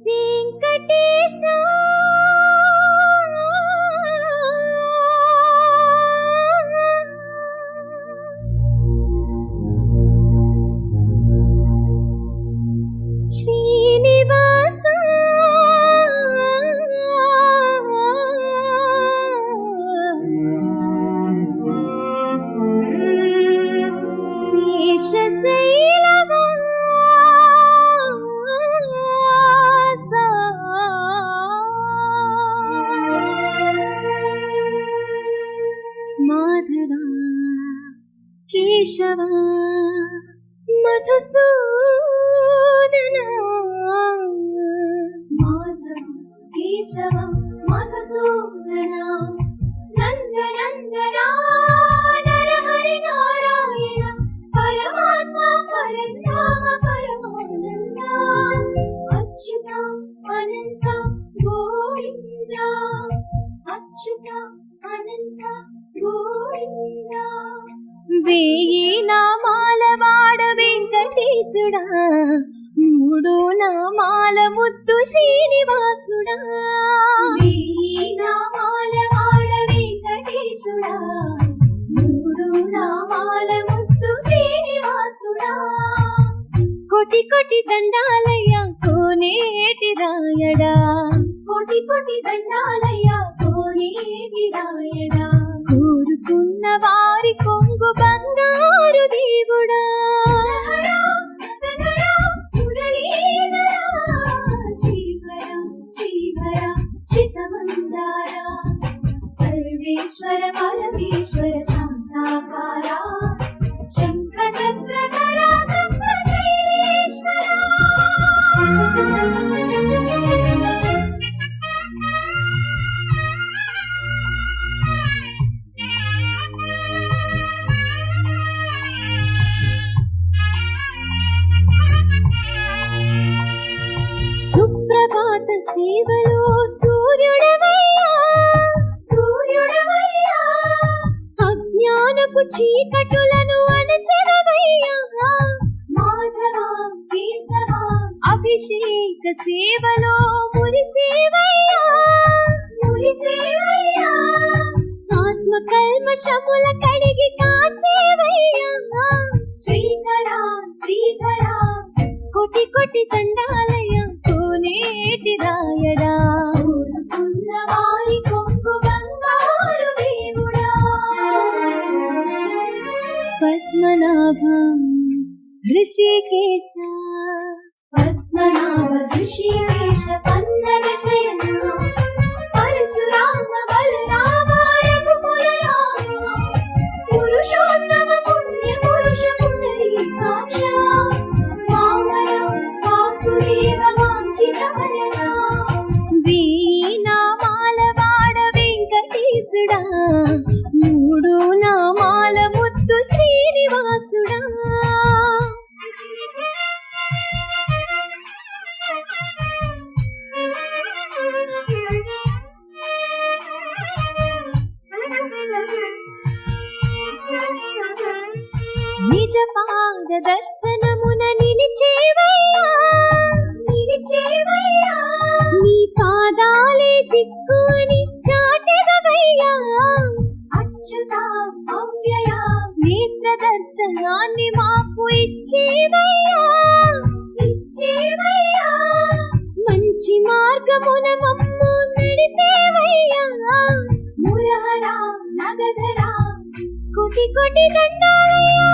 వెంకటేశ శ్రీనివాస మాధవ కేశవ మధుసూదన మాధవ కేశవ మధుసూదన నందనందన నరహరి నారాయణ పరమాత్మ పరంధామ పరమానంద అచ్యుత అనంత గోవింద అచ్యుత అనంత గోవింద వేయి నామాల వాడ వెంకటేశుడా మూడు నామాల ముద్దు శ్రీనివాసుడా వేయి నామాల వాడ వెంకటేశుడా మూడు నామాల ముద్దు శ్రీనివాసుడా కోటి కోటి దండాలయ్య కోనేటి రాయడా కోటి కోటి దండాలయ్య కోనేటి రాయడా కోరుకున్న వారి కొంగు బంగారు దేవుడా సర్వేశ్వర పరమేశ్వర శాంతాకార శంఖ చక్రధర సప్తశైలేశ్వర సుప్రభాత సేవలో సూర్యుడవయ్యా సూర్యుడవయ్యా అజ్ఞానపు చీకటులను అణచెదవయ్యా మాధవ కేశవ అభిషేక సేవలో మురిసేవయ్యా మురిసేవయ్యా ఆత్మ కల్మషముల కడిగి కాచేవయ్యా శ్రీకర శ్రీకర కోటి కోటి దండాలయ కోనేటి రాయడా కోరుకున్న వారి కొంగు బంగారు దేవుడా పద్మనాభం ఋషికేశ పద్మనాభ ఋషికేశ పన్నగ శయన పరశురామ బలరామ రఘుకుల రామ పురుషోత్తమ పుణ్య పురుష పుండరీకాక్ష వామన వాసుదేవ వాంఛిత వరద వేయి నామాల వాడ వెంకటేశుడా మూడు నామాల ముద్దు శ్రీనివాసుడా నిజ పాద దర్శనమున నిలిచేవయ్యా నిలిచేవయ్యా నీ పాదాలే దిక్కు అని చాటెదవయ్యా అచ్యుత అవ్యయ నేత్ర దర్శనాన్ని మాకు ఇచ్చేవయ్యా ఇచ్చేవయ్యా మంచి మార్గమున మమ్ము నడిపేవయ్యా మురహర నగధర కోటి కోటి దండాలయ్యా